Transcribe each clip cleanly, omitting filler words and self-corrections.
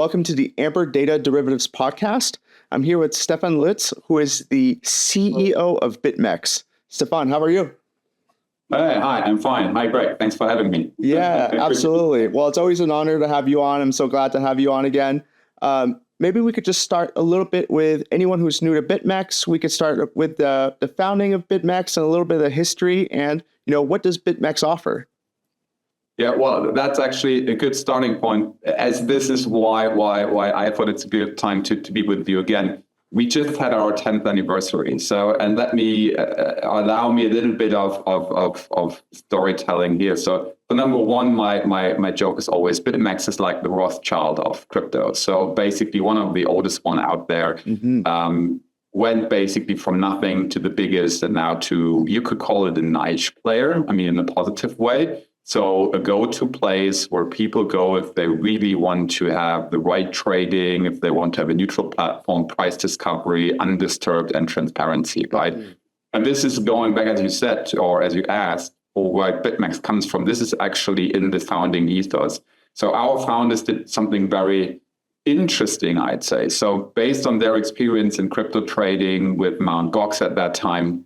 welcome to the Amber Data Derivatives podcast. I'm here with Stephan Lutz, who is the CEO of BitMEX. Stephan, how are you? Hey, hi, I'm fine. Hi, Greg. Thanks for having me. Yeah, absolutely. Well, it's always an honor to have you on. I'm so glad to have you on again. Maybe we could just start a little bit with anyone who's new to BitMEX. We could start with the founding of BitMEX and a little bit of the history and, what does BitMEX offer? Yeah, well, that's actually a good starting point, as this is why I thought it's a good time to be with you again. We just had our 10th anniversary, and let me allow me a little bit of storytelling here. So, for number one, my joke is always BitMEX is like the Rothschild of crypto. So basically, one of the oldest one out there. Went basically from nothing to the biggest, and now to, you could call it a niche player. I mean, in a positive way. So a go-to place where people go if they really want to have the right trading, if they want to have a neutral platform, price discovery, undisturbed, and transparency, right? And this is going back, as you said, or as you asked, or where BitMEX comes from. This is actually in the founding ethos. So our founders did something very interesting, I'd say. So based on their experience in crypto trading with Mt. Gox at that time,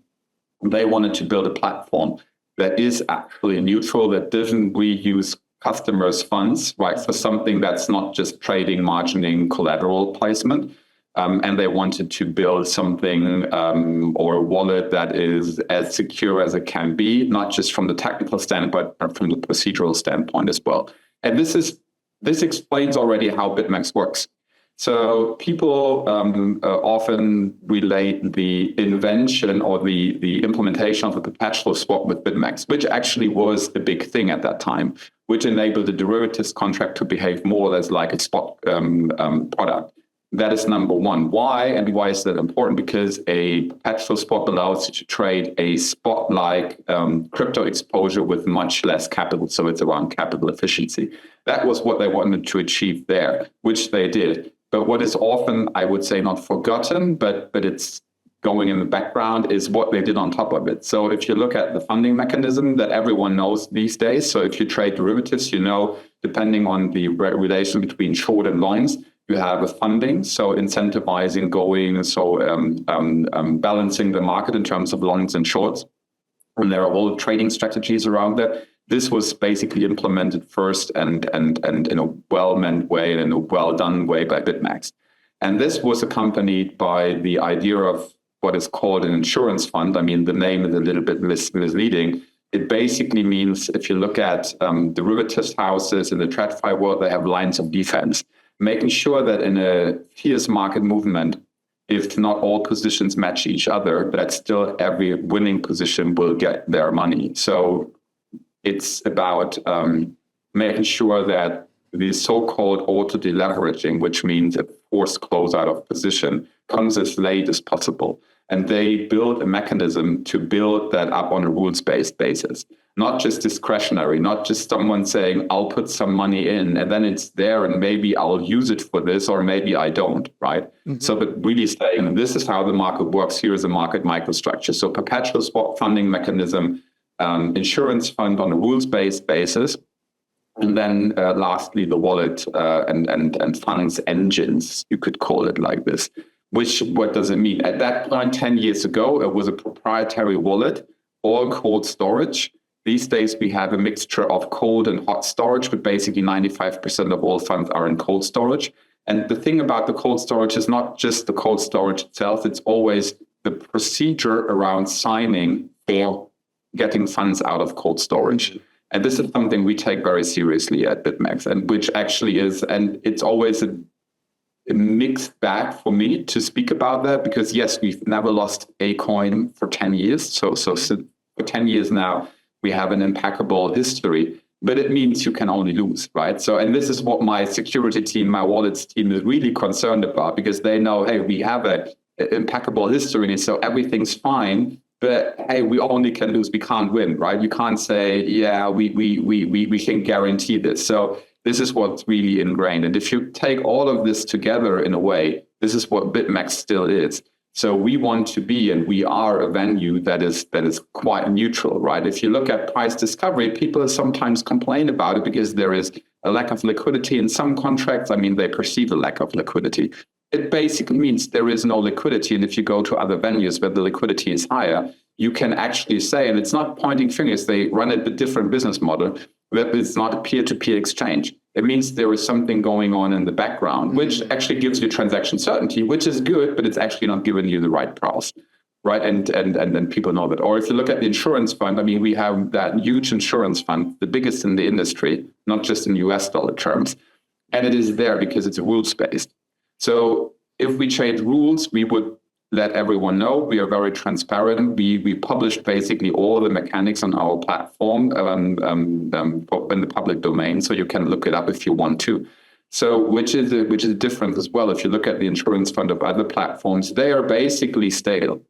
they wanted to build a platform that is actually neutral, that doesn't reuse customers' funds, right, for something that's not just trading, margining, collateral placement. And they wanted to build something or a wallet that is as secure as it can be, not just from the technical standpoint, but from the procedural standpoint as well. And this explains already how BitMEX works. So people often relate the invention or the implementation of the Perpetual swap with BitMEX, which actually was a big thing at that time, which enabled the derivatives contract to behave more or less like a spot product. That is number one. Why? And why is that important? Because a Perpetual swap allows you to trade a spot-like crypto exposure with much less capital. So it's around capital efficiency. That was what they wanted to achieve there, which they did. But what is often, I would say, not forgotten, but it's going in the background, is what they did on top of it. So if you look at the funding mechanism that everyone knows these days, so if you trade derivatives, depending on the relation between short and longs, you have a funding, so incentivizing balancing the market in terms of longs and shorts. And there are all trading strategies around that. This was basically implemented first and in a well-meant way and in a well-done way by BitMEX. And this was accompanied by the idea of what is called an insurance fund. I mean, the name is a little bit misleading. It basically means, if you look at derivatives houses in the TradFi world, they have lines of defense, making sure that in a fierce market movement, if not all positions match each other, but still every winning position will get their money. So it's about making sure that the so-called auto-deleveraging, which means a forced close out of position, comes as late as possible. And they build a mechanism to build that up on a rules-based basis, not just discretionary, not just someone saying, I'll put some money in and then it's there and maybe I'll use it for this or maybe I don't, right? Mm-hmm. So but really saying, this is how the market works. Here is a market microstructure. So Perpetual swap funding mechanism, insurance fund on a rules-based basis, and then lastly, the wallet and funds engines, you could call it like this. What does it mean? At that point, 10 years ago, it was a proprietary wallet, all cold storage. These days, we have a mixture of cold and hot storage, but basically 95% of all funds are in cold storage. And the thing about the cold storage is not just the cold storage itself, it's always the procedure around signing for getting funds out of cold storage. And this is something we take very seriously at BitMEX, and which actually is, and it's always a mixed bag for me to speak about that, because yes, we've never lost a coin for 10 years. So for 10 years now, we have an impeccable history, but it means you can only lose, right? So, and this is what my security team, my wallets team is really concerned about, because they know, hey, we have an impeccable history, so everything's fine. But hey, we only can lose, we can't win, right? You can't say, yeah, we can guarantee this. So this is what's really ingrained. And if you take all of this together in a way, this is what BitMEX still is. So we want to be, and we are a venue that is quite neutral, right? If you look at price discovery, people sometimes complain about it because there is a lack of liquidity in some contracts. I mean, they perceive a lack of liquidity. It basically means there is no liquidity. And if you go to other venues where the liquidity is higher, you can actually say, and it's not pointing fingers, they run a different business model, that it's not a peer-to-peer exchange. It means there is something going on in the background, which actually gives you transaction certainty, which is good, but it's actually not giving you the right price, right? And then people know that. Or if you look at the insurance fund, I mean, we have that huge insurance fund, the biggest in the industry, not just in US dollar terms. And it is there because it's rules-based. So if we change rules, we would let everyone know. We are very transparent. We publish basically all the mechanics on our platform in the public domain, so you can look it up if you want to. So which is different as well. If you look at the insurance fund of other platforms, they are basically stale.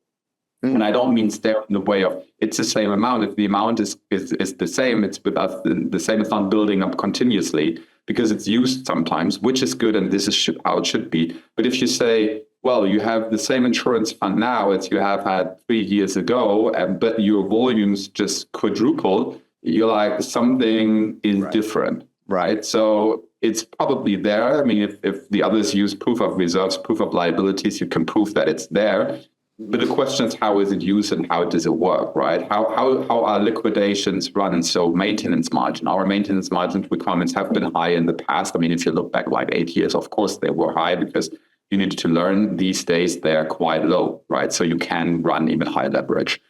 And I don't mean stale in the way of it's the same amount. If the amount is the same, it's with us the same. It's not building up continuously because it's used sometimes, which is good, and this is how it should be. But if you say, well, you have the same insurance fund now as you have had 3 years ago, but your volumes just quadruple, you're like, something is different, right? So it's probably there. I mean, if the others use proof of reserves, proof of liabilities, you can prove that it's there. But the question is, how is it used and how does it work, right? How are liquidations run? And so maintenance margin, our maintenance margin requirements have been high in the past. I mean, if you look back like 8 years, of course, they were high because you needed to learn. These days, they're quite low, right? So you can run even high leverage.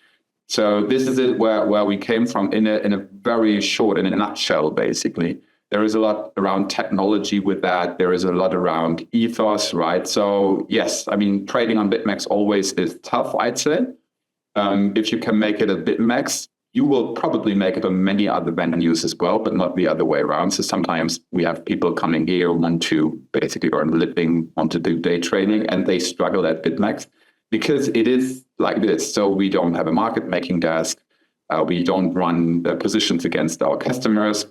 So this is it where we came from in a very short, in a nutshell, basically. There is a lot around technology with that. There is a lot around ethos, right? So yes, I mean, trading on BitMEX always is tough, I'd say. If you can make it at BitMEX, you will probably make it on many other venues as well, but not the other way around. So sometimes we have people coming here, want to basically earn a living, want to do day trading, and they struggle at BitMEX because it is like this. So we don't have a market making desk. We don't run positions against our customers.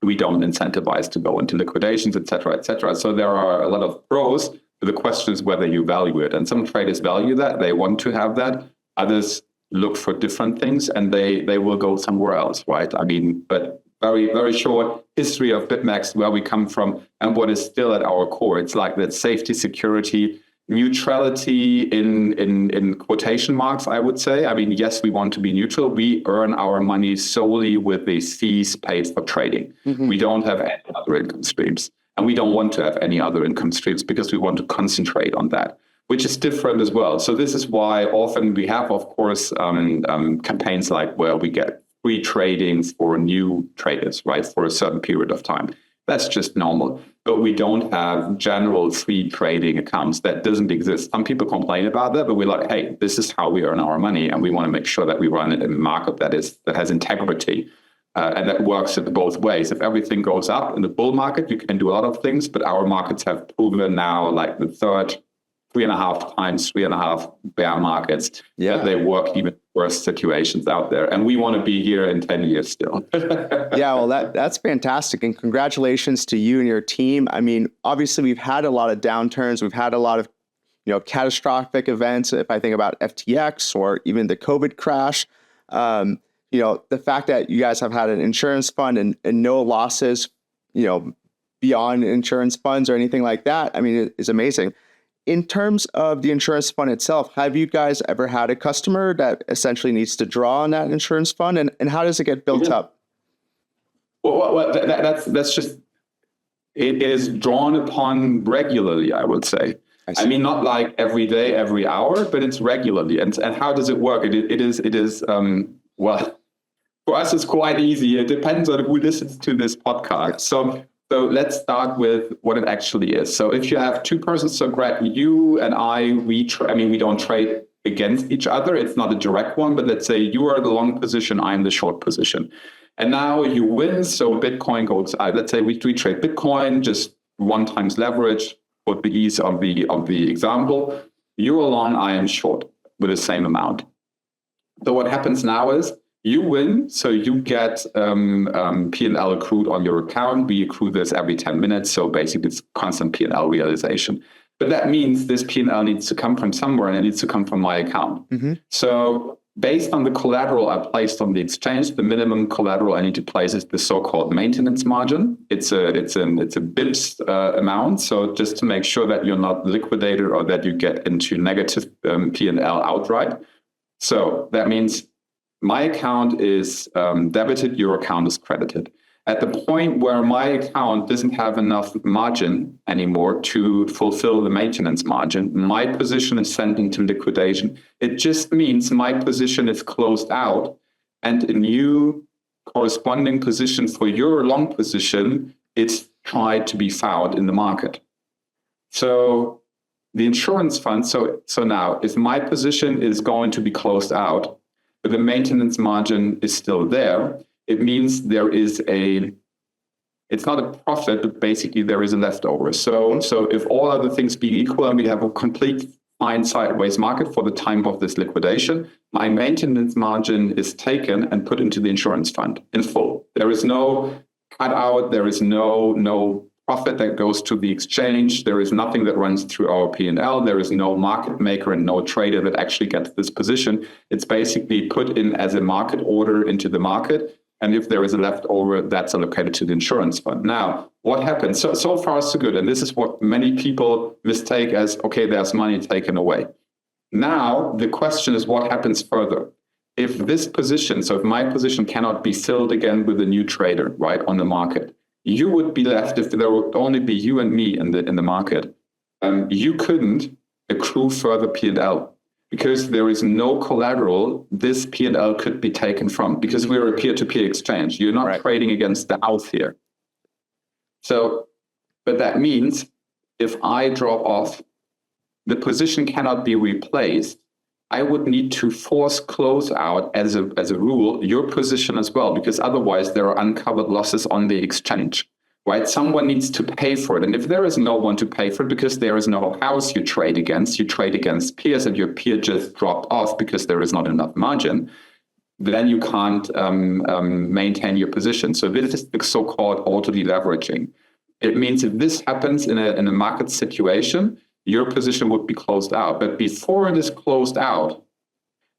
We don't incentivize to go into liquidations, et cetera, et cetera. So there are a lot of pros, but the question is whether you value it. And some traders value that. They want to have that. Others look for different things and they will go somewhere else, right? I mean, but very, very short history of BitMEX, where we come from and what is still at our core. It's like that safety, security, neutrality in quotation marks, I would say. I mean, yes, we want to be neutral. We earn our money solely with the fees paid for trading. We don't have any other income streams. And we don't want to have any other income streams because we want to concentrate on that, which is different as well. So this is why often we have, of course, campaigns like where we get free tradings for new traders, right, for a certain period of time. That's just normal. But we don't have general free trading accounts. That doesn't exist. Some people complain about that, but we're like, hey, this is how we earn our money. And we want to make sure that we run it in a market that has integrity. And that works in both ways. If everything goes up in the bull market, you can do a lot of things, but our markets have proven now, like the third 3.5 times, 3.5 bear markets, that they work even worse situations out there. And we want to be here in 10 years still. Yeah, well, that's fantastic. And congratulations to you and your team. I mean, obviously, we've had a lot of downturns. We've had a lot of, catastrophic events. If I think about FTX or even the COVID crash, the fact that you guys have had an insurance fund and no losses, beyond insurance funds or anything like that, I mean, it is amazing. In terms of the insurance fund itself, have you guys ever had a customer that essentially needs to draw on that insurance fund, and how does it get built up? Well, that's just, it is drawn upon regularly, I would say. I mean, not like every day, every hour, but it's regularly. And how does it work? It is well, for us, it's quite easy. It depends on who listens to this podcast. So let's start with what it actually is. So if you have two persons, so Greg, you and I, we don't trade against each other. It's not a direct one, but let's say you are the long position, I'm the short position. And now you win. So Bitcoin goes, let's say we trade Bitcoin, just 1 times leverage for the ease of the example. You're long, I am short with the same amount. So what happens now is, you win, so you get P&L accrued on your account. We accrue this every 10 minutes, so basically it's constant P&L realization. But that means this P&L needs to come from somewhere, and it needs to come from my account. So based on the collateral I placed on the exchange, the minimum collateral I need to place is the so-called maintenance margin. It's a bips amount. So just to make sure that you're not liquidated or that you get into negative P&L outright. So that means my account is debited, your account is credited. At the point where my account doesn't have enough margin anymore to fulfill the maintenance margin, my position is sent into liquidation. It just means my position is closed out and a new corresponding position for your long position is tried to be found in the market. So the insurance fund, so now if my position is going to be closed out, but the maintenance margin is still there, it means there is it's not a profit, but basically there is a leftover. So if all other things being equal and we have a complete fine sideways market for the time of this liquidation, my maintenance margin is taken and put into the insurance fund in full. There is no cutout, there is no profit that goes to the exchange, there is nothing that runs through our P&L, there is no market maker and no trader that actually gets this position. It's basically put in as a market order into the market. And if there is a leftover, that's allocated to the insurance fund. Now, what happens? So far, so good. And this is what many people mistake as, okay, there's money taken away. Now, the question is what happens further? If this position, so if my position cannot be filled again with a new trader, right, on the market, you would be left, if there would only be you and me in the market, you couldn't accrue further P&L. Because there is no collateral, this P&L could be taken from, because we're a peer-to-peer exchange. You're not trading against the house here. So, but that means if I drop off, the position cannot be replaced. I would need to force close out as a rule, your position as well, because otherwise there are uncovered losses on the exchange. Right? Someone needs to pay for it. And if there is no one to pay for it because there is no house you trade against peers and your peer just dropped off because there is not enough margin, then you can't maintain your position. So this is the so-called auto-deleveraging. It means if this happens in a market situation, your position would be closed out. But before it is closed out,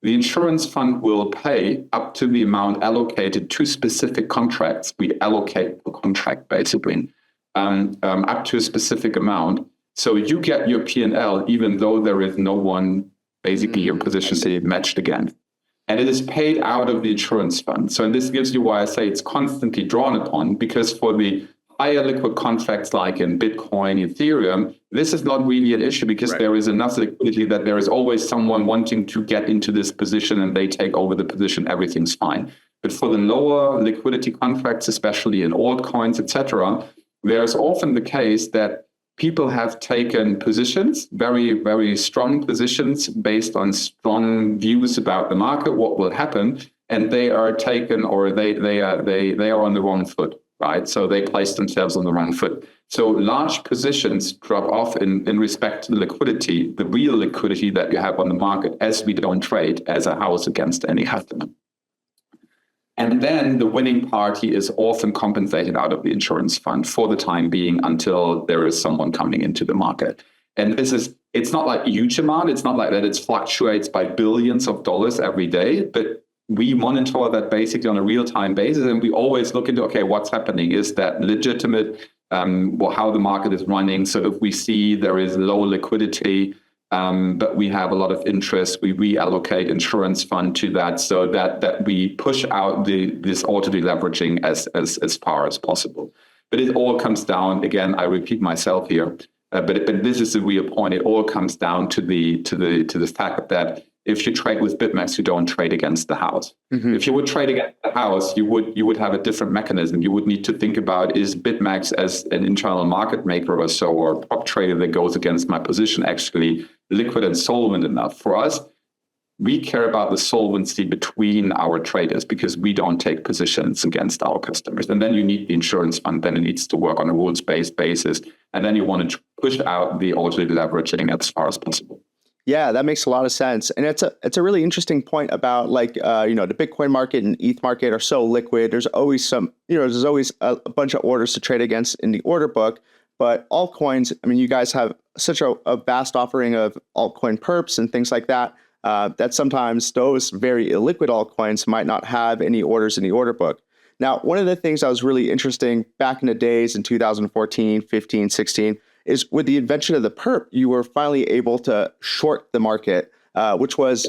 the insurance fund will pay up to the amount allocated to specific contracts. We allocate the contract basically up to a specific amount. So you get your P&L even though there is no one, basically your position matched again. And it is paid out of the insurance fund. So this gives you why I say it's constantly drawn upon, because for the higher liquid contracts like in Bitcoin, Ethereum, this is not really an issue because there is enough liquidity that there is always someone wanting to get into this position and they take over the position, everything's fine. But for the lower liquidity contracts, especially in altcoins, etc., there's often the case that people have taken positions, very, very strong positions based on strong views about the market, what will happen, and they are taken or they are on the wrong foot. Right, so they place themselves on the wrong foot. So large positions drop off in respect to the liquidity, the real liquidity that you have on the market, as we don't trade as a house against any customer. And then the winning party is often compensated out of the insurance fund for the time being until there is someone coming into the market. And it's not like a huge amount. It's not like that it fluctuates by billions of dollars every day, but we monitor that basically on a real-time basis, and we always look into, okay, what's happening? Is that legitimate? How the market is running? So if we see there is low liquidity, but we have a lot of interest, we reallocate insurance fund to that, so that we push out this auto-deleveraging as far as possible. But it all comes down, again, I repeat myself here, but this is the real point. It all comes down to the fact that if you trade with BitMEX, you don't trade against the house. Mm-hmm. If you would trade against the house, you would have a different mechanism. You would need to think about, is BitMEX as an internal market maker or so, or a prop trader that goes against my position actually liquid and solvent enough? For us, we care about the solvency between our traders because we don't take positions against our customers. And then you need the insurance fund, then it needs to work on a rules-based basis. And then you want to push out the auto-deleveraging as far as possible. Yeah, that makes a lot of sense. And it's a really interesting point about the Bitcoin market and ETH market are so liquid. There's always there's always a bunch of orders to trade against in the order book. But altcoins, I mean, you guys have such a vast offering of altcoin perps and things like that. that sometimes those very illiquid altcoins might not have any orders in the order book. Now, one of the things that was really interesting back in the days in 2014, 15, 16, is with the invention of the perp, you were finally able to short the market, which was,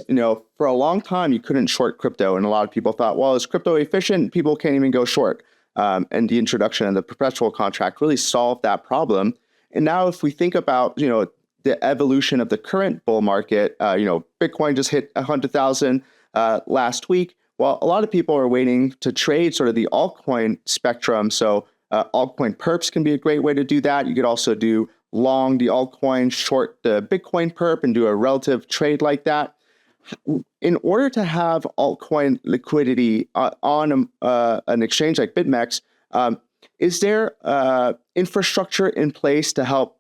for a long time, you couldn't short crypto. And a lot of people thought, well, is crypto efficient? People can't even go short. And the introduction of the perpetual contract really solved that problem. And now if we think about, the evolution of the current bull market, Bitcoin just hit 100,000 last week. Well, a lot of people are waiting to trade sort of the altcoin spectrum. So altcoin perps can be a great way to do that. You could also do long the altcoin, short the Bitcoin perp, and do a relative trade like that. In order to have altcoin liquidity on an exchange like BitMEX, is there infrastructure in place to help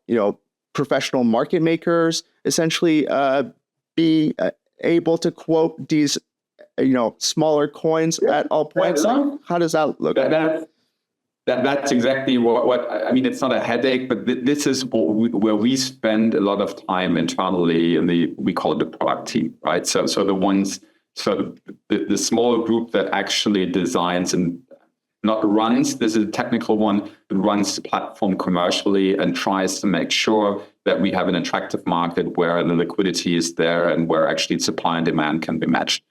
professional market makers essentially be able to quote these smaller coins at all points? How does that look? That's exactly what I mean. It's not a headache, but this is where we spend a lot of time internally we call it the product team, right? So the small group that actually designs and not runs, this is a technical one, but runs the platform commercially and tries to make sure that we have an attractive market where the liquidity is there and where actually supply and demand can be matched.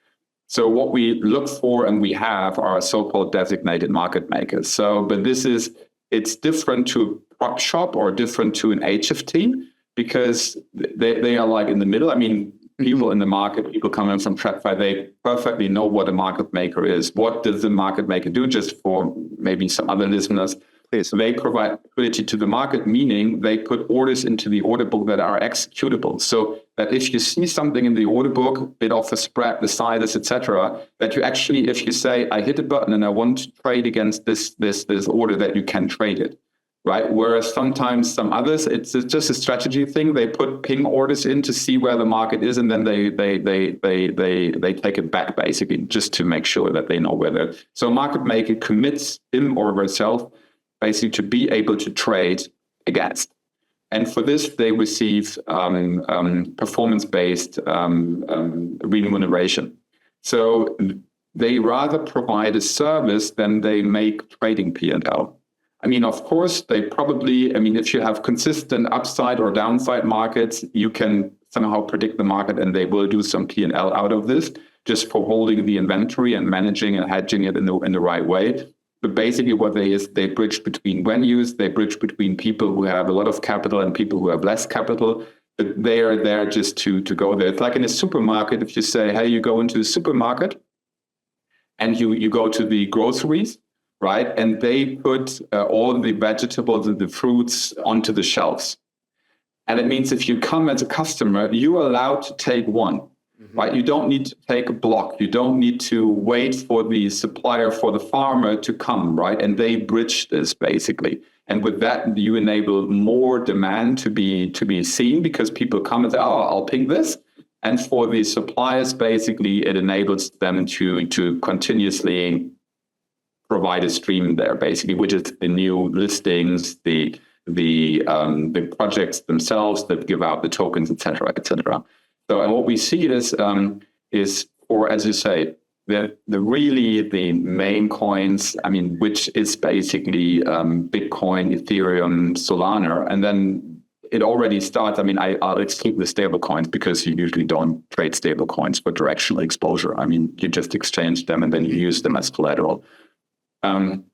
So what we look for and we have are so-called designated market makers. But it's different to a prop shop or different to an HFT because they are like in the middle. I mean, people in the market, people coming from TradFi, they perfectly know what a market maker is. What does the market maker do? Just for maybe some other listeners, please. They provide liquidity to the market, meaning they put orders into the order book that are executable. So that if you see something in the order book, bid offer spread, the sizes, etc., that you actually, if you say, I hit a button and I want to trade against this order, that you can trade it. Right. Whereas sometimes some others, it's just a strategy thing. They put ping orders in to see where the market is, and then they take it back basically just to make sure that they know where they're. So a market maker commits him or herself basically to be able to trade against, and for this they receive performance-based remuneration. So they rather provide a service than they make trading P&L. I mean, of course, if you have consistent upside or downside markets, you can somehow predict the market and they will do some P&L out of this just for holding the inventory and managing and hedging it in the right way. But basically what they bridge between venues, they bridge between people who have a lot of capital and people who have less capital. But they are there just to go there. It's like in a supermarket, if you say, hey, you go into the supermarket and you go to the groceries, right? And they put all the vegetables and the fruits onto the shelves. And it means if you come as a customer, you're allowed to take one, right? You don't need to take a block. You don't need to wait for the supplier, for the farmer to come, right? And they bridge this basically. And with that, you enable more demand to be seen because people come and say, oh, I'll ping this. And for the suppliers, basically, it enables them to continuously provide a stream there, basically, which is the new listings, the projects themselves that give out the tokens, et cetera, et cetera. So, and what we see is for, as you say, the main coins. I mean, which is basically Bitcoin, Ethereum, Solana, and then it already starts. I mean, I'll exclude the stable coins because you usually don't trade stable coins for directional exposure. I mean, you just exchange them and then you use them as collateral. Maybe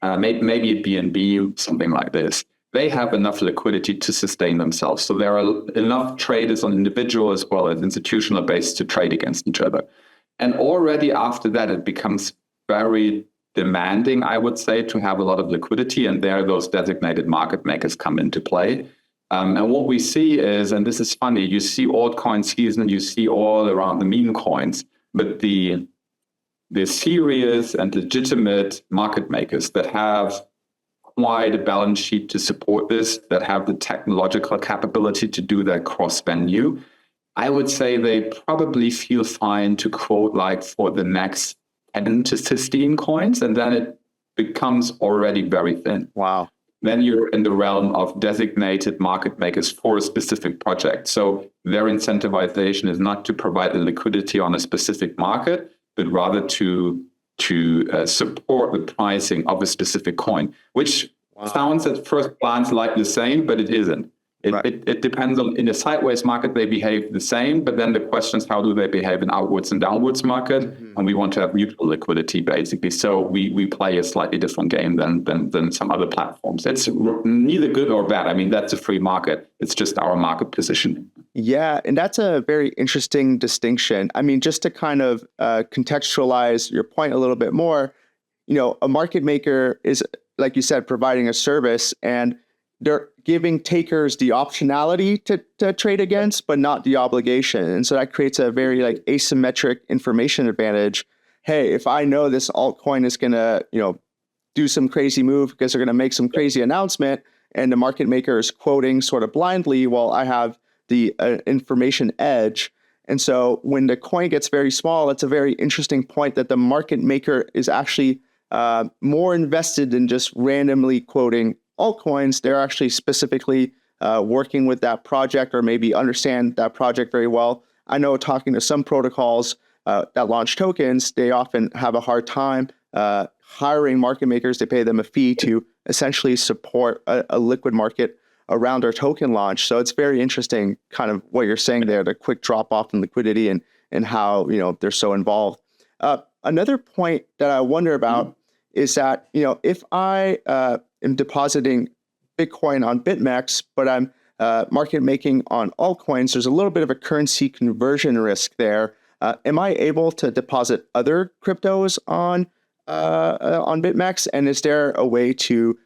a BNB, something like this. They have enough liquidity to sustain themselves. So there are enough traders on individual as well as institutional basis to trade against each other. And already after that, it becomes very demanding, I would say, to have a lot of liquidity. And there those designated market makers come into play. And what we see is, and this is funny, you see altcoin season, you see all around the meme coins, but the serious and legitimate market makers that have quite a balance sheet to support this, that have the technological capability to do that cross-venue, I would say they probably feel fine to quote like for the next 10 to 15 coins, and then it becomes already very thin. Wow. then you're in the realm of designated market makers for a specific project. So their incentivization is not to provide the liquidity on a specific market, but rather to support the pricing of a specific coin, which sounds at first glance like the same, but it isn't. It depends on, in a sideways market, they behave the same, but then the question is, how do they behave in outwards and downwards market? Mm-hmm. And we want to have mutual liquidity, basically. So we play a slightly different game than some other platforms. It's neither good or bad. I mean, that's a free market. It's just our market position. Yeah, and that's a very interesting distinction. I mean, just to kind of contextualize your point a little bit more, a market maker is, like you said, providing a service, and they're giving takers the optionality to trade against, but not the obligation. And so that creates a very asymmetric information advantage. Hey, if I know this altcoin is going to, do some crazy move because they're going to make some crazy announcement, and the market maker is quoting sort of blindly, well, I have the information edge. And so when the coin gets very small, it's a very interesting point that the market maker is actually more invested in just randomly quoting altcoins. They're actually specifically working with that project, or maybe understand that project very well. I know, talking to some protocols that launch tokens, they often have a hard time hiring market makers. They pay them a fee to essentially support a liquid market around our token launch. So it's very interesting, kind of what you're saying there, the quick drop off in liquidity and how they're so involved. Another point that I wonder about is that if I am depositing Bitcoin on BitMEX, but I'm market making on altcoins, there's a little bit of a currency conversion risk there. Am I able to deposit other cryptos on BitMEX? And is there a way to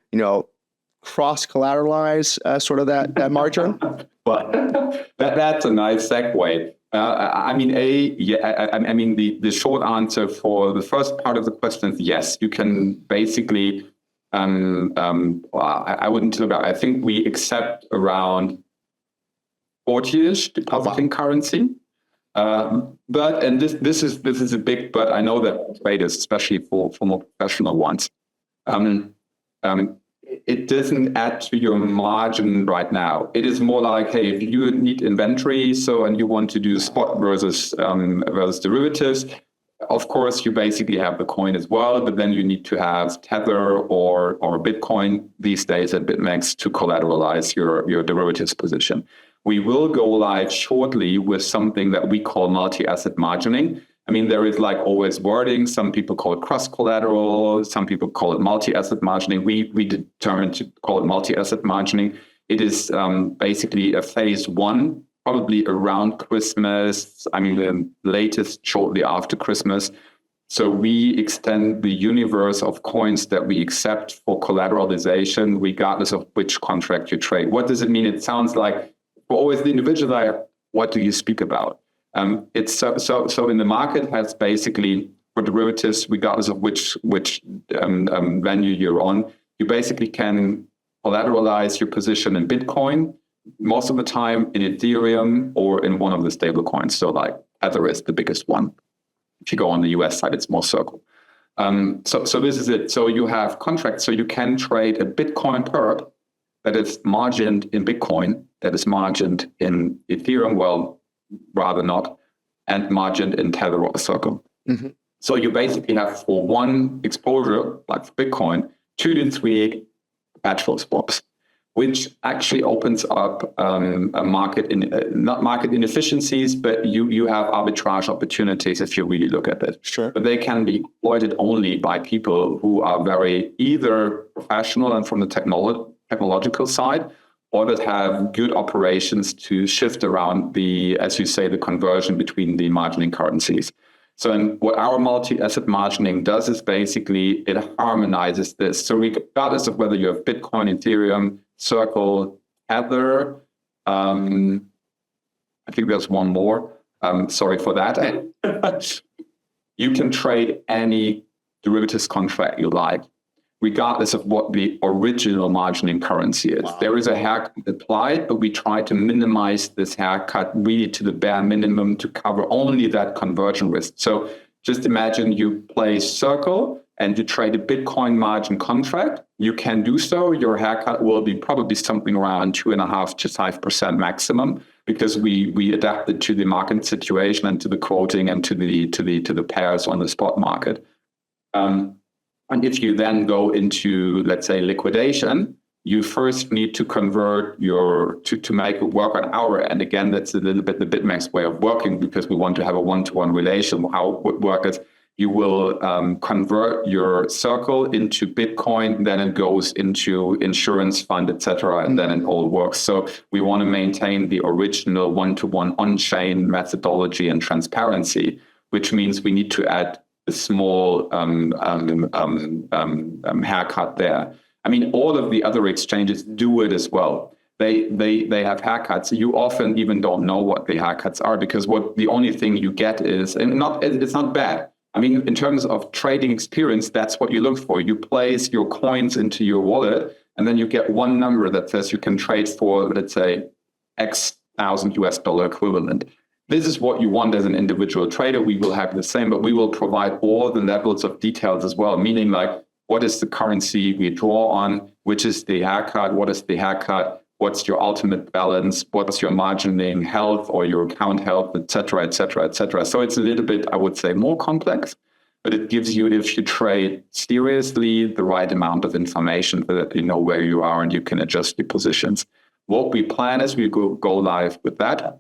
cross collateralize sort of that margin? Well, that's a nice segue. I mean, the short answer for the first part of the question is yes. You can basically. I wouldn't talk about. I think we accept around 40-ish depositing currency. But this is a big but. I know that traders, especially for more professional ones, it doesn't add to your margin right now. It is more like, hey, if you need inventory, and you want to do spot versus derivatives, of course you basically have the coin as well, but then you need to have Tether or Bitcoin these days at BitMEX to collateralize your derivatives position. We will go live shortly with something that we call multi-asset margining. I mean, there is always wording. Some people call it cross-collateral. Some people call it multi-asset margining. We determined to call it multi-asset margining. It is basically a phase one, probably around Christmas. I mean, the latest shortly after Christmas. So we extend the universe of coins that we accept for collateralization, regardless of which contract you trade. What does it mean? It sounds like for always the individual, what do you speak about? It's so in the market has basically, for derivatives, regardless of which venue you're on, you basically can collateralize your position in Bitcoin, most of the time in Ethereum or in one of the stable coins. So Tether is the biggest one. If you go on the US side, it's more Circle. So this is it. So you have contracts. So you can trade a Bitcoin perp that is margined in Bitcoin, that is margined in Ethereum, well, rather not, and margined in Tether or Circle. Mm-hmm. So you basically have, for one exposure, like for Bitcoin, 2 to 3 perpetual swaps, which actually opens up a market, not market inefficiencies, but you have arbitrage opportunities if you really look at it. Sure. But they can be exploited only by people who are very either professional and from the technological side, or that have good operations to shift around as you say, the conversion between the margining currencies. So what our multi-asset margining does is basically it harmonizes this. So regardless of whether you have Bitcoin, Ethereum, Circle, Tether, I think there's one more. Sorry for that. You can trade any derivatives contract you like, regardless of what the original margining currency is. Wow. There is a haircut applied, but we try to minimize this haircut really to the bare minimum to cover only that conversion risk. So just imagine you play Circle, and you trade a Bitcoin margin contract, you can do so. Your haircut will be probably something around 2.5% to 5% maximum, because we adapted to the market situation and to the quoting and to the pairs on the spot market. And if you then go into, let's say, liquidation, you first need to convert to make it work on our end. Again, that's a little bit the BitMEX way of working, because we want to have a one-to-one relation. How it would work is you will convert your circle into Bitcoin, then it goes into insurance fund, etc., and then it all works. So we want to maintain the original one-to-one on-chain methodology and transparency, which means we need to add a small haircut there. I mean, all of the other exchanges do it as well. They have haircuts. You often even don't know what the haircuts are, because the only thing you get is, and it's not bad. I mean, in terms of trading experience, that's what you look for. You place your coins into your wallet, and then you get one number that says you can trade for, let's say, X thousand US dollar equivalent. This is what you want as an individual trader. We will have the same, but we will provide all the levels of details as well, meaning like, what is the currency we draw on? Which is the haircut? What is the haircut? What's your ultimate balance? What's your margining health or your account health, et cetera, et cetera, et cetera. So it's a little bit, I would say, more complex, but it gives you, if you trade seriously, the right amount of information so that you know where you are and you can adjust your positions. What we plan is we go live with that.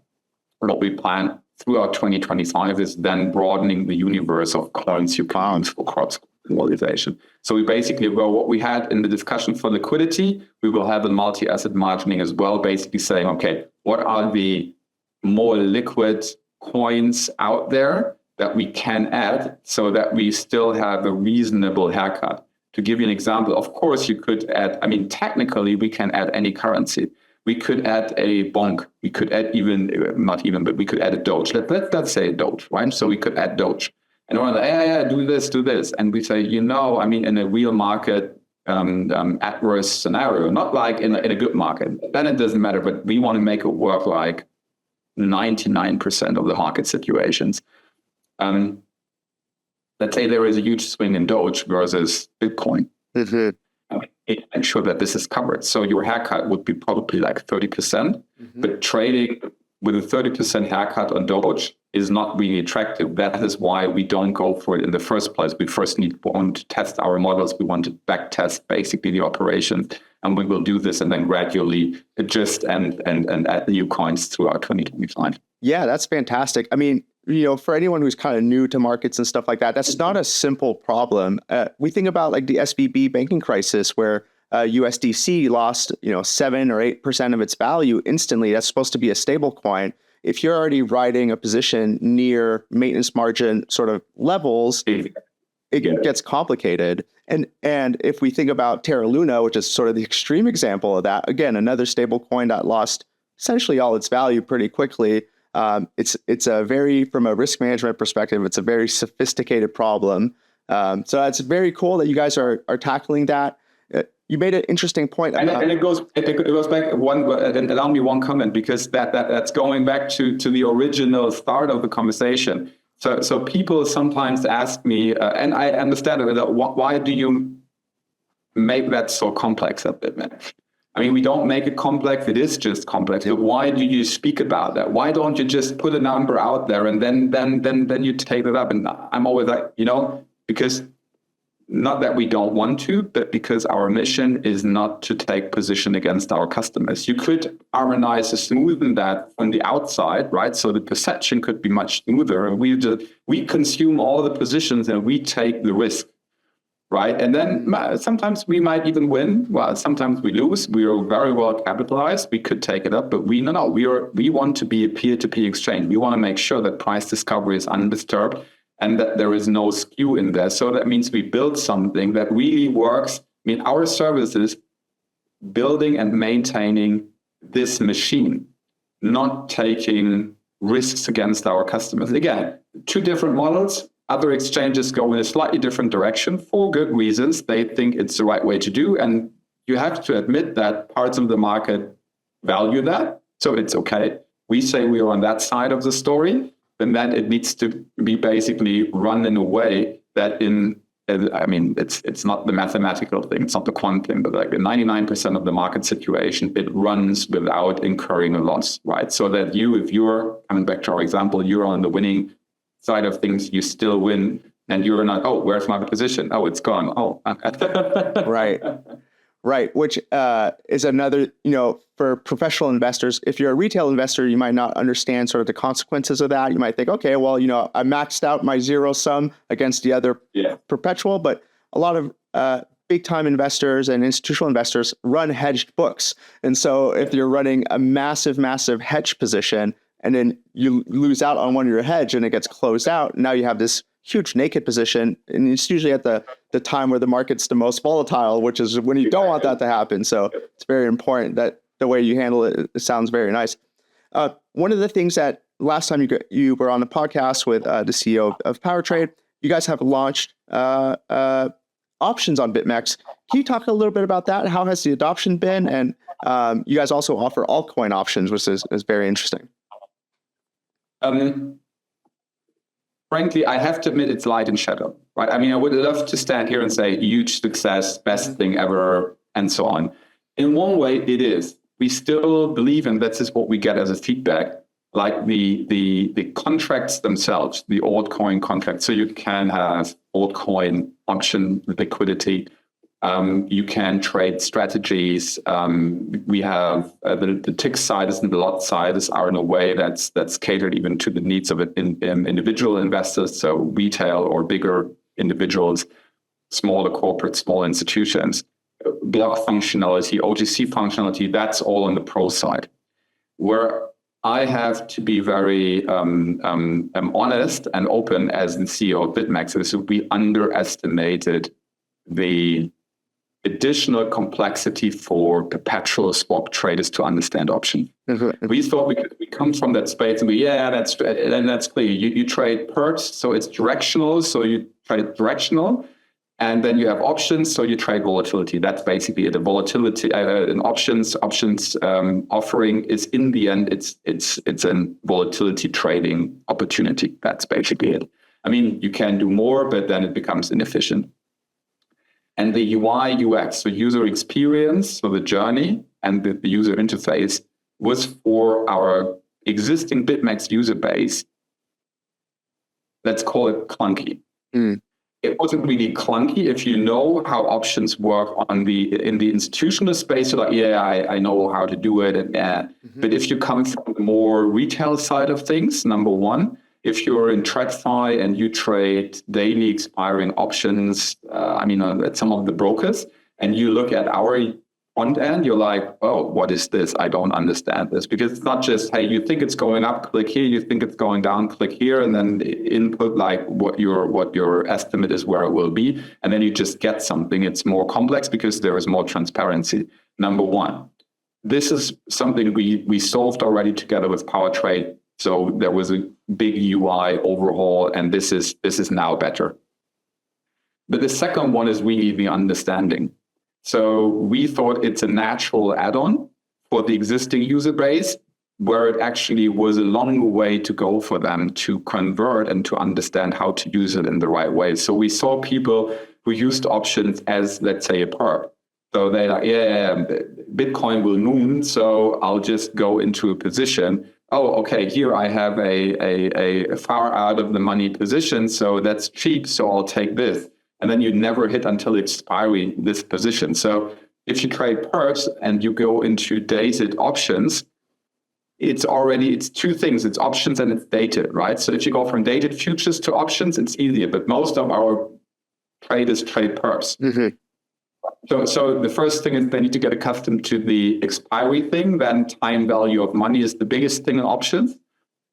What we plan throughout 2025 is then broadening the universe of coins you can use for cross commoditization. So we basically, what we had in the discussion for liquidity, we will have a multi-asset margining as well, basically saying, okay, what are the more liquid coins out there that we can add so that we still have a reasonable haircut? To give you an example, of course, you could add, I mean, technically, we can add any currency. We could add a bonk. We could add but we could add a Doge. Let's say a Doge, right? So we could add Doge. And we're like, yeah, do this. And we say, I mean, in a real market adverse scenario, not like in a good market, then it doesn't matter. But we want to make it work like 99% of the market situations. Let's say there is a huge swing in Doge versus Bitcoin. Mm-hmm. Ensure that this is covered. So your haircut would be probably like 30%, but trading with a 30% haircut on Doge is not really attractive. That is why we don't go for it in the first place. We first want to test our models. We want to back test basically the operations, and we will do this and then gradually adjust and add new coins throughout 2025. Yeah, that's fantastic. I mean, for anyone who's kind of new to markets and stuff like that, that's not a simple problem. We think about like the SVB banking crisis where USDC lost, 7 or 8% of its value instantly. That's supposed to be a stable coin. If you're already riding a position near maintenance margin sort of levels, it gets complicated. And if we think about Terra Luna, which is sort of the extreme example of that, again, another stable coin that lost essentially all its value pretty quickly. It's a very, from a risk management perspective, it's a very sophisticated problem. So that's very cool that you guys are tackling that. You made an interesting point. And it goes back and allow me one comment, because that's going back to the original start of the conversation. So people sometimes ask me, and I understand it, why do you make that so complex at BitMEX? I mean, we don't make it complex. It is just complex. But why do you speak about that? Why don't you just put a number out there and then you take it up? And I'm always like, because not that we don't want to, but because our mission is not to take position against our customers. You could harmonize and smoothen that from the outside, right? So the perception could be much smoother. We consume all the positions and we take the risk. Right. And then sometimes we might even win. Well, sometimes we lose. We are very well capitalized. We could take it up, but we want to be a peer-to-peer exchange. We want to make sure that price discovery is undisturbed and that there is no skew in there. So that means we build something that really works. I mean, our service is building and maintaining this machine, not taking risks against our customers. Again, two different models. Other exchanges go in a slightly different direction for good reasons. They think it's the right way to do. And you have to admit that parts of the market value that. So it's okay. We say we are on that side of the story, and then it needs to be basically run in a way that in I mean, it's not the mathematical thing, it's not the quant thing, but like 99% of the market situation, it runs without incurring a loss, right? So that if you're coming back to our example, you're on the winning side of things, you still win, and you're not, oh, where's my position? Oh, it's gone. Oh, Right. Which is another, for professional investors, if you're a retail investor, you might not understand sort of the consequences of that. You might think, okay, well, I maxed out my zero sum against the other perpetual, but a lot of big time investors and institutional investors run hedged books. And so if you're running a massive hedge position and then you lose out on one of your hedge and it gets closed out, now you have this huge naked position, and it's usually at the time where the market's the most volatile, which is when you don't want that to happen. So it's very important that the way you handle it, it sounds very nice. One of the things that last time you were on the podcast with the CEO of PowerTrade, you guys have launched options on BitMEX. Can you talk a little bit about that? How has the adoption been? And you guys also offer altcoin options, which is very interesting. Frankly, I have to admit it's light and shadow, right? I mean, I would love to stand here and say huge success, best thing ever, and so on. In one way, it is. We still believe, and this is what we get as a feedback, like the contracts themselves, the altcoin contracts. So you can have altcoin option liquidity. You can trade strategies. We have the tick sizes and the lot sizes are in a way that's catered even to the needs of individual investors, so retail or bigger individuals, smaller corporates, small institutions. Block functionality, OTC functionality, that's all on the pro side. Where I have to be very honest and open as the CEO of BitMEX is we underestimated the additional complexity for perpetual swap traders to understand options. We thought we come from that space and that's clear. You trade perps, so it's directional, so you trade directional, and then you have options, so you trade volatility. That's basically it. The volatility in options offering is in the end it's a volatility trading opportunity. That's basically it. I mean, you can do more, but then it becomes inefficient. And the UI, UX, so user experience, so the journey and the user interface was for our existing BitMEX user base, let's call it clunky. It wasn't really clunky if you know how options work in the institutional space. You're like, I know how to do it. But if you come from the more retail side of things, number one, if you're in TradFi and you trade daily expiring options, at some of the brokers, and you look at our front end, you're like, oh, what is this? I don't understand this. Because it's not just, hey, you think it's going up, click here, you think it's going down, click here, and then input like what your estimate is where it will be. And then you just get something. It's more complex because there is more transparency. Number one, this is something we solved already together with PowerTrade. So there was a big UI overhaul, and this is now better. But the second one is really the understanding. So we thought it's a natural add-on for the existing user base, where it actually was a long way to go for them to convert and to understand how to use it in the right way. So we saw people who used options as, let's say, a perp. So they're like, Bitcoin will moon, so I'll just go into a position. Oh, okay, here I have a far out of the money position, so that's cheap, so I'll take this. And then you never hit until expiry this position. So if you trade perps and you go into dated options, it's two things. It's options and it's dated, right? So if you go from dated futures to options, it's easier. But most of our traders trade perps. So the first thing is they need to get accustomed to the expiry thing. Then time value of money is the biggest thing in options,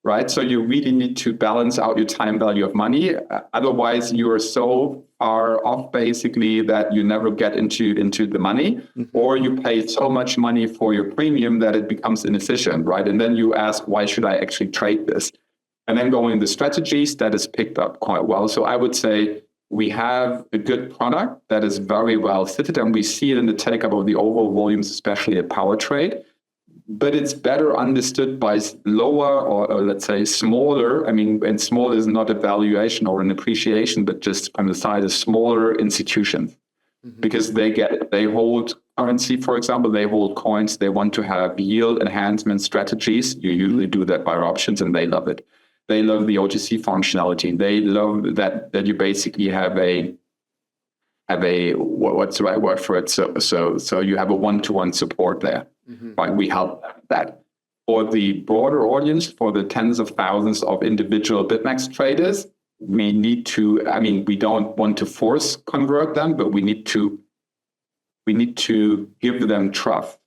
right? So you really need to balance out your time value of money. Otherwise, you are so far off basically that you never get into the money, or you pay so much money for your premium that it becomes inefficient, right? And then you ask, why should I actually trade this? And then going the strategies, that is picked up quite well. So I would say we have a good product that is very well fitted, and we see it in the take-up of the overall volumes, especially at PowerTrade. but it's better understood by lower or let's say smaller. I mean, and small is not a valuation or an appreciation, but just on the side of smaller institutions, because they hold currency, for example, they hold coins. They want to have yield enhancement strategies. You usually do that by options, and they love it. They love the OTC functionality. They love that you basically have a what's the right word for it? So you have a one-to-one support there. Right? We help that. For the broader audience, for the tens of thousands of individual BitMEX traders, we need to, I mean, we don't want to force convert them, but we need to give them trust,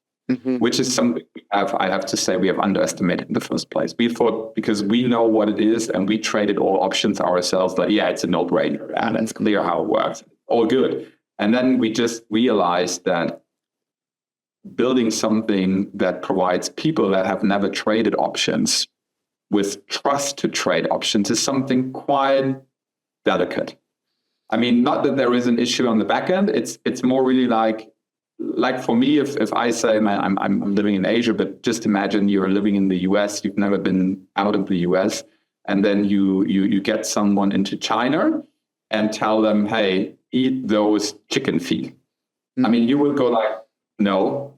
which is something I have to say we have underestimated in the first place. We thought, because we know what it is and we traded all options ourselves, like, yeah, it's a no-brainer and it's clear how it works. All good. And then we just realized that building something that provides people that have never traded options with trust to trade options is something quite delicate. I mean, not that there is an issue on the back end. It's more really like for me, if I say, man, I'm living in Asia, but just imagine you're living in the US, you've never been out of the US, and then you get someone into China and tell them, hey, eat those chicken feet. I mean, you will go like, no,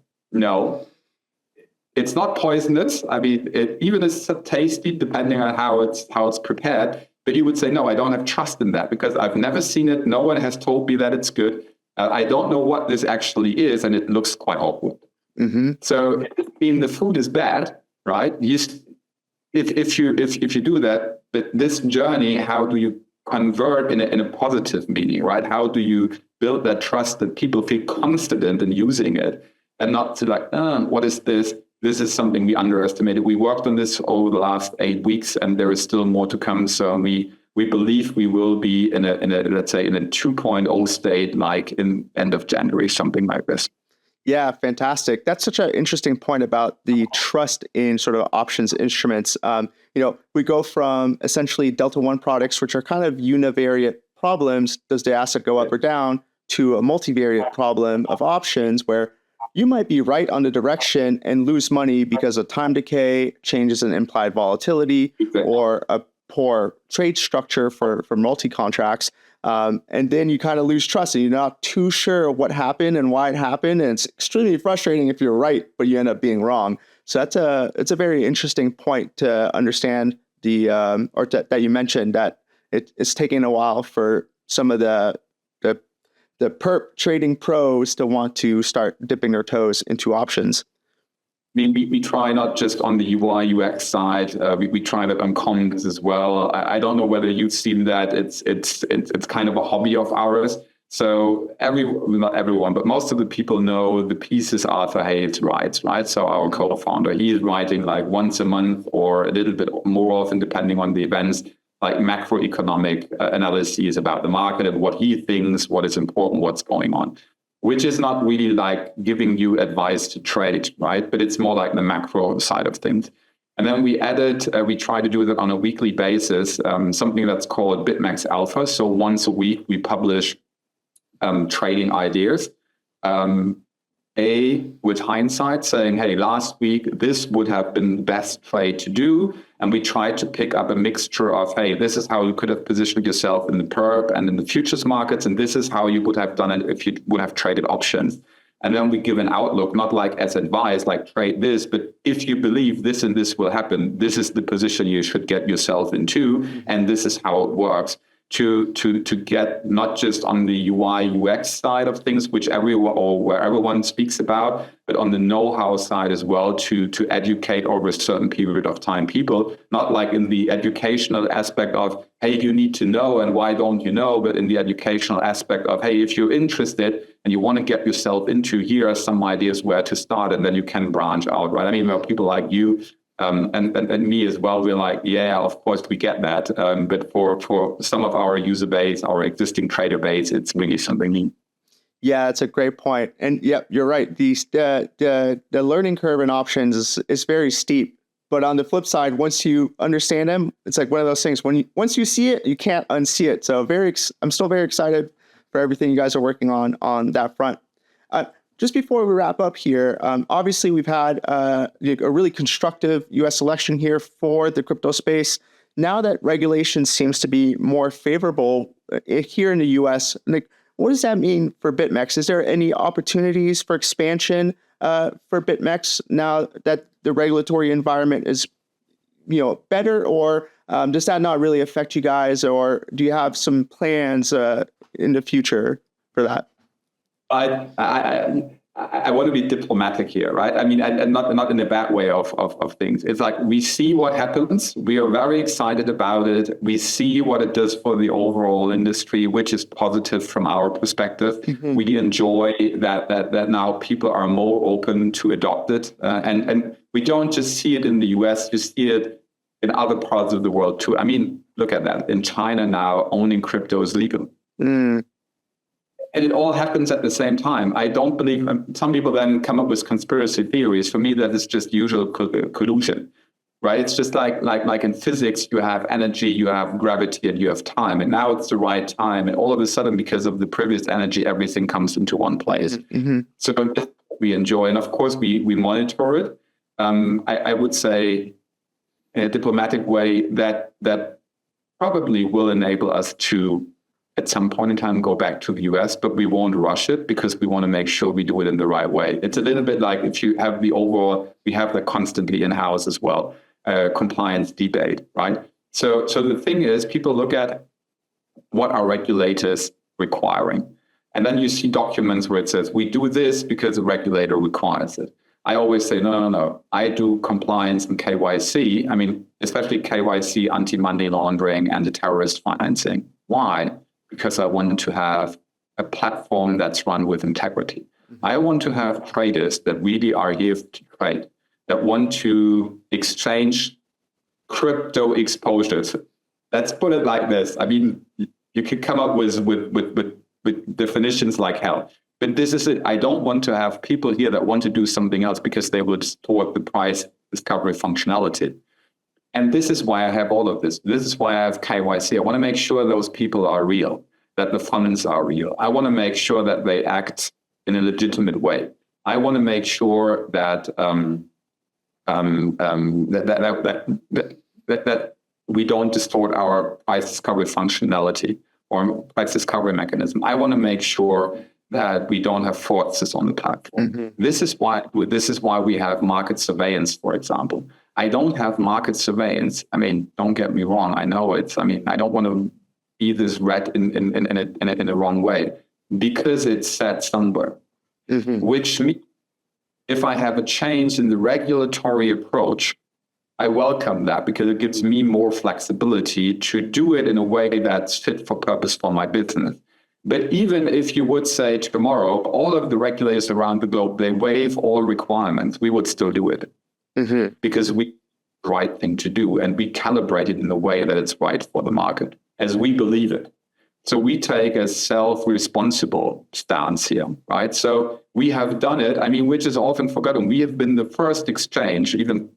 it's not poisonous. I mean, even it's tasty depending on how it's prepared. But you would say, no, I don't have trust in that because I've never seen it. No one has told me that it's good. I don't know what this actually is, and it looks quite awkward. So, I mean, the food is bad, right? If you do that, but this journey, how do you convert in a positive meaning, right? How do you build that trust that people feel confident in using it, and not to like, what is this? This is something we underestimated. We worked on this over the last 8 weeks, and there is still more to come. So we believe we will be in a let's say in a 2.0 state, like in end of January, something like this. Yeah, fantastic. That's such an interesting point about the trust in sort of options instruments. We go from essentially Delta One products, which are kind of univariate problems. Does the asset go up or down? To a multivariate problem of options where you might be right on the direction and lose money because of time decay, changes in implied volatility, or a poor trade structure for multi-contracts. And then you kind of lose trust and you're not too sure what happened and why it happened. And it's extremely frustrating if you're right, but you end up being wrong. So it's a very interesting point to understand that you mentioned, that it's taking a while for some of the perp trading pros to want to start dipping their toes into options. We try not just on the UI UX side. We try that on comms as well. I don't know whether you've seen that. It's kind of a hobby of ours. So not everyone, but most of the people know the pieces Arthur Hayes writes, right? So our co-founder, he is writing like once a month or a little bit more often, depending on the events, like macroeconomic analyses about the market and what he thinks, what is important, what's going on, which is not really like giving you advice to trade, right? But it's more like the macro side of things. And then we try to do that on a weekly basis, something that's called BitMEX Alpha. So once a week, we publish trading ideas. With hindsight, saying, hey, last week, this would have been the best trade to do. And we tried to pick up a mixture of, hey, this is how you could have positioned yourself in the perp and in the futures markets. And this is how you would have done it if you would have traded options. And then we give an outlook, not like as advice, like trade this, but if you believe this and this will happen, this is the position you should get yourself into. And this is how it works. To get not just on the UI UX side of things, where everyone speaks about, but on the know-how side as well, to educate over a certain period of time people, not like in the educational aspect of, hey, you need to know and why don't you know, but in the educational aspect of, hey, if you're interested and you want to get yourself into, here are some ideas where to start, and then you can branch out, right? I mean, people like you, and me as well, we're like, yeah, of course we get that. But for some of our user base, our existing trader base, it's really something new. Yeah, it's a great point. And yep, you're right. The learning curve in options is very steep. But on the flip side, once you understand them, it's like one of those things. Once you see it, you can't unsee it. So I'm still very excited for everything you guys are working on that front. just before we wrap up here, obviously we've had a really constructive U.S. election here for the crypto space. Now that regulation seems to be more favorable here in the U.S., like, what does that mean for BitMEX? Is there any opportunities for expansion for BitMEX now that the regulatory environment is, better, or does that not really affect you guys, or do you have some plans in the future for that? I want to be diplomatic here, right? I mean, and not in a bad way of things. It's like we see what happens. We are very excited about it. We see what it does for the overall industry, which is positive from our perspective. Mm-hmm. We enjoy that now people are more open to adopt it, and we don't just see it in the US. You see it in other parts of the world too. I mean, look at that. In China now, owning crypto is legal. Mm. And it all happens at the same time. I don't believe, some people then come up with conspiracy theories. For me, that is just usual collusion, right? It's just like in physics, you have energy, you have gravity, and you have time. And now it's the right time. And all of a sudden, because of the previous energy, everything comes into one place. Mm-hmm. So we enjoy. And of course, we monitor it. I would say in a diplomatic way that probably will enable us to, at some point in time, go back to the US, but we won't rush it because we want to make sure we do it in the right way. It's a little bit like if you have the overall, we have that constantly in-house as well, compliance debate, right? So the thing is, people look at what are regulators requiring. And then you see documents where it says, we do this because the regulator requires it. I always say, no. I do compliance and KYC. I mean, especially KYC, anti-money laundering, and the terrorist financing. Why? Because I want to have a platform that's run with integrity. Mm-hmm. I want to have traders that really are here to trade, that want to exchange crypto exposures. Let's put it like this. I mean, you could come up with definitions like hell. But this is it. I don't want to have people here that want to do something else because they will distort the price discovery functionality. And this is why I have all of this. This is why I have KYC. I want to make sure those people are real, that the funds are real. I want to make sure that they act in a legitimate way. I want to make sure that that we don't distort our price discovery functionality or price discovery mechanism. I want to make sure that we don't have fraudsters on the platform. Mm-hmm. This is why we have market surveillance, for example. I don't have market surveillance. I mean, don't get me wrong. I know it's. I mean, I don't want to be this red in the wrong way because it's set somewhere. Mm-hmm. Which means if I have a change in the regulatory approach, I welcome that because it gives me more flexibility to do it in a way that's fit for purpose for my business. But even if you would say tomorrow, all of the regulators around the globe, they waive all requirements, we would still do it. Mm-hmm. Because we the right thing to do, and we calibrate it in a way that it's right for the market, as we believe it. So we take a self-responsible stance here, right? So we have done it. I mean, which is often forgotten. We have been the first exchange, even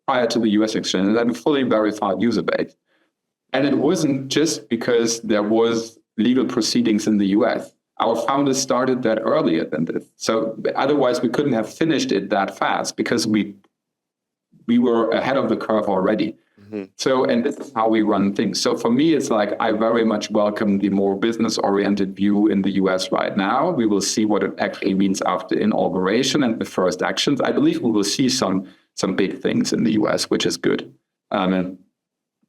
prior to the US exchange, that had a fully verified user base. And it wasn't just because there was legal proceedings in the US. Our founders started that earlier than this. So otherwise we couldn't have finished it that fast because we were ahead of the curve already. Mm-hmm. So, and this is how we run things. So for me, it's like, I very much welcome the more business-oriented view in the US right now. We will see what it actually means after inauguration and the first actions. I believe we will see some big things in the US, which is good. And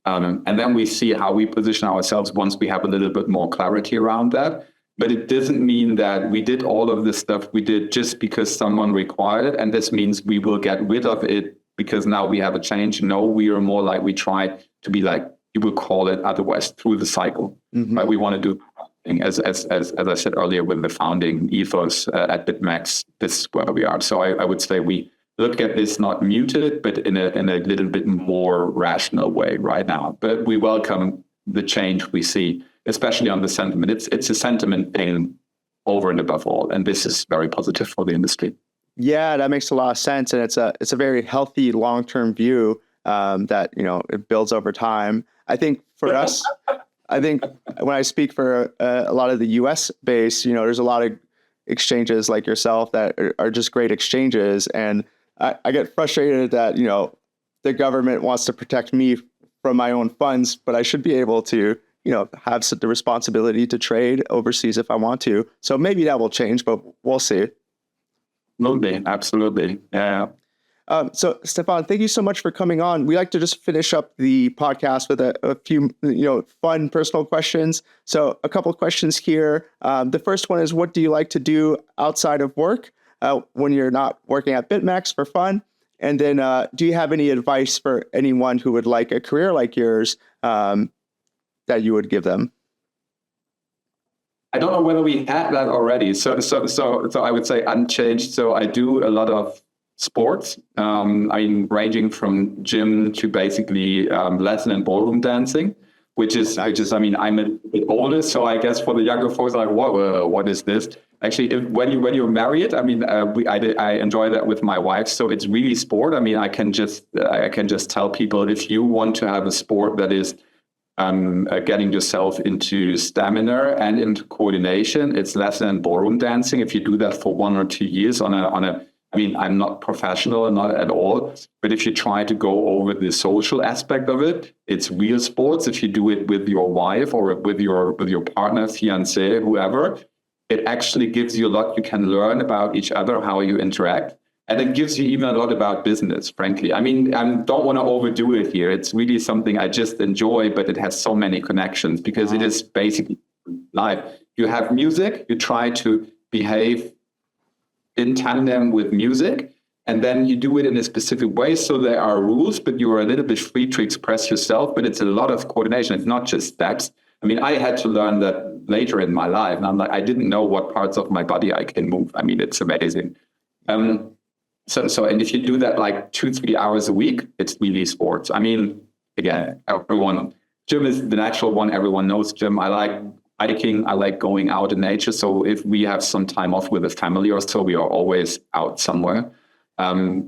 then we see how we position ourselves once we have a little bit more clarity around that. But it doesn't mean that we did all of this stuff we did just because someone required it. And this means we will get rid of it because now we have a change. No, we are more like, we try to be like, you will call it otherwise, through the cycle. Mm-hmm. Right? We want to do, as I said earlier, with the founding ethos at BitMEX, this is where we are. So I would say we look at this not muted, but in a little bit more rational way right now. But we welcome the change we see, especially on the sentiment. It's a sentiment thing over and above all, and this is very positive for the industry. Yeah, that makes a lot of sense, and it's a very healthy long-term view that it builds over time. I think for us, when I speak for a lot of the U.S. base, there's a lot of exchanges like yourself that are just great exchanges. And I get frustrated that, the government wants to protect me from my own funds, but I should be able to, have the responsibility to trade overseas if I want to. So maybe that will change, but we'll see. Absolutely. Yeah. So Stephan, thank you so much for coming on. We like to just finish up the podcast with a few, fun personal questions. So a couple of questions here. The first one is, what do you like to do outside of work when you're not working at BitMEX for fun? And then do you have any advice for anyone who would like a career like yours that you would give them? I don't know whether we had that already. So I would say unchanged. So I do a lot of sports. Ranging from gym to basically Latin and ballroom dancing, which is I'm a bit older, so I guess for the younger folks, like, what is this? Actually, when you're married, I enjoy that with my wife. So it's really sport. I can just tell people, if you want to have a sport that is getting yourself into stamina and into coordination, it's Latin and ballroom dancing. If you do that for 1 or 2 years I'm not professional, not at all, but if you try to go over the social aspect of it, it's real sports. If you do it with your wife or with your partner, fiancé, whoever, it actually gives you a lot. You can learn about each other, how you interact, and it gives you even a lot about business, frankly. I don't want to overdo it here. It's really something I just enjoy, but it has so many connections because it is basically life. You have music, you try to behave in tandem with music, and then you do it in a specific way. So there are rules, but you are a little bit free to express yourself, but it's a lot of coordination. It's not just steps. I had to learn that later in my life, and I didn't know what parts of my body I can move. It's amazing. And if you do that like 2-3 hours a week, it's really sports. Again, gym is the natural one. Everyone knows gym. I like hiking. I like going out in nature. So if we have some time off with the family or so, we are always out somewhere.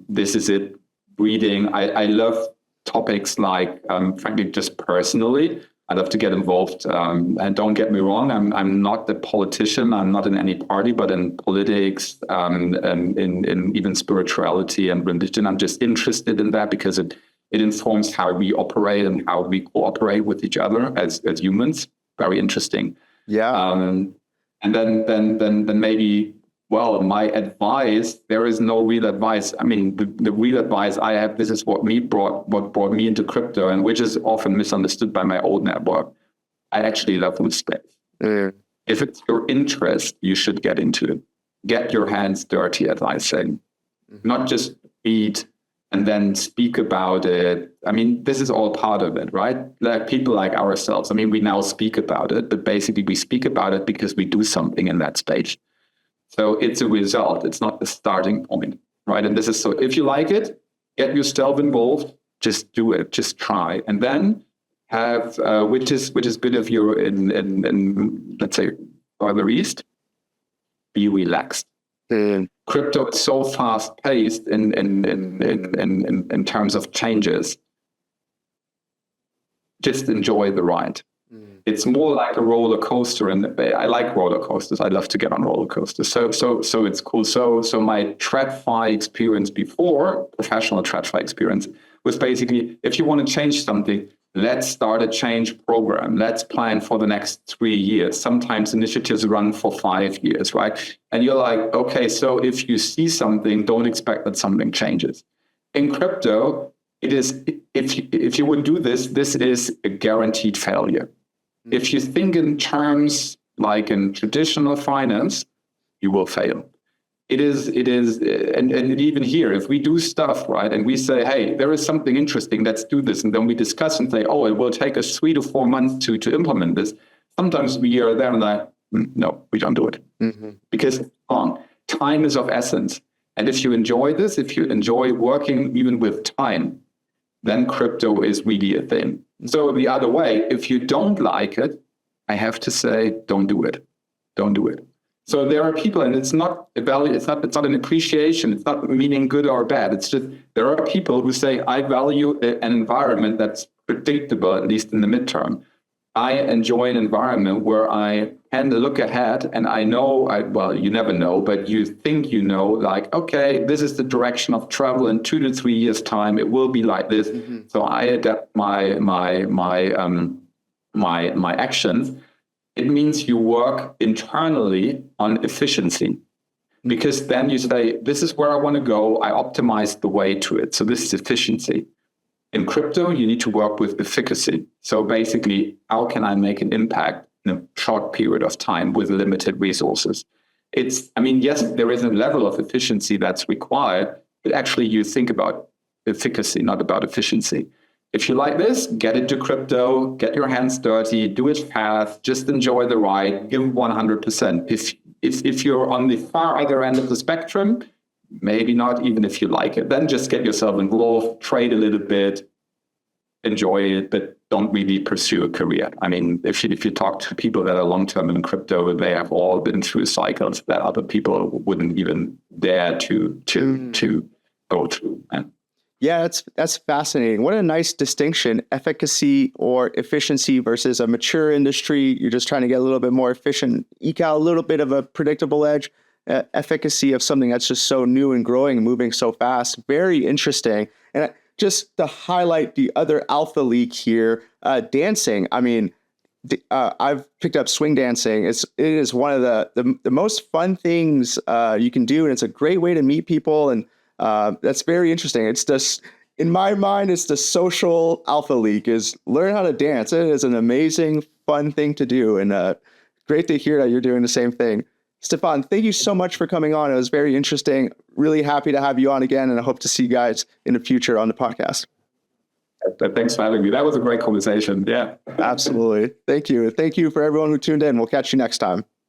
This is it. Reading. I love topics like, frankly, just personally, I love to get involved. And don't get me wrong, I'm not a politician. I'm not in any party, but in politics, and in even spirituality and religion. I'm just interested in that because it informs how we operate and how we cooperate with each other as humans. Very interesting. Yeah. And then maybe, my advice, there is no real advice. The real advice I have, this is what brought me into crypto, and which is often misunderstood by my old network. I actually love food space. If it's your interest, you should get into it. Get your hands dirty, as I say. Not just eat and then speak about it. This is all part of it, right? Like people like ourselves. We now speak about it, but basically we speak about it because we do something in that space. So it's a result. It's not the starting point, right? And this is so. If you like it, get yourself involved. Just do it. Just try, and then have which is good if you're in let's say further east. Be relaxed. Crypto is so fast paced in terms of changes. Just enjoy the ride. It's more like a roller coaster, and I like roller coasters. I love to get on roller coasters. So it's cool. So my TradFi experience before, professional TradFi experience, was basically, if you want to change something, let's start a change program. Let's plan for the next 3 years. Sometimes initiatives run for 5 years, right? And you're like, okay, so if you see something, don't expect that something changes. In crypto, it is, if you would do this is a guaranteed failure. If you think in terms like in traditional finance, you will fail. It is, and even here, if we do stuff, right, and we say, hey, there is something interesting, let's do this, and then we discuss and say, oh, it will take us 3 to 4 months to implement this. Sometimes we are there and like, no, we don't do it. Because time is of essence. And if you enjoy this, if you enjoy working even with time, then crypto is really a thing. So the other way, if you don't like it, I have to say, don't do it. Don't do it. So there are people, and it's not a value, it's not an appreciation, it's not meaning good or bad. It's just there are people who say, I value an environment that's predictable, at least in the midterm. I enjoy an environment where I can look ahead and I know, well, you never know, but you think you know, like, okay, this is the direction of travel in 2 to 3 years' time. It will be like this. So I adapt my actions. It means you work internally on efficiency. Because then you say, this is where I want to go. I optimize the way to it. So this is efficiency. In crypto, you need to work with efficacy. So basically, how can I make an impact in a short period of time with limited resources? Yes, there is a level of efficiency that's required, but actually you think about efficacy, not about efficiency. If you like this, get into crypto, get your hands dirty, do it fast, just enjoy the ride, give 100%. If you're on the far other end of the spectrum, maybe not, even if you like it, then just get yourself involved, trade a little bit, enjoy it, but don't really pursue a career. I mean, if you talk to people that are long-term in crypto, they have all been through cycles that other people wouldn't even dare to go through. Yeah, that's fascinating. What a nice distinction, efficacy or efficiency versus a mature industry. You're just trying to get a little bit more efficient, eke out a little bit of a predictable edge. Efficacy of something that's just so new and growing and moving so fast. Very interesting. And just to highlight the other alpha leak here, dancing. I mean, I've picked up swing dancing. It is one of the most fun things you can do, and it's a great way to meet people. And that's very interesting. It's just, in my mind, it's the social alpha leak, is learn how to dance. It is an amazing, fun thing to do, and great to hear that you're doing the same thing. Stephan, thank you so much for coming on. It was very interesting. Really happy to have you on again, and I hope to see you guys in the future on the podcast. Thanks for having me. That was a great conversation. Yeah. Absolutely. Thank you. Thank you for everyone who tuned in. We'll catch you next time.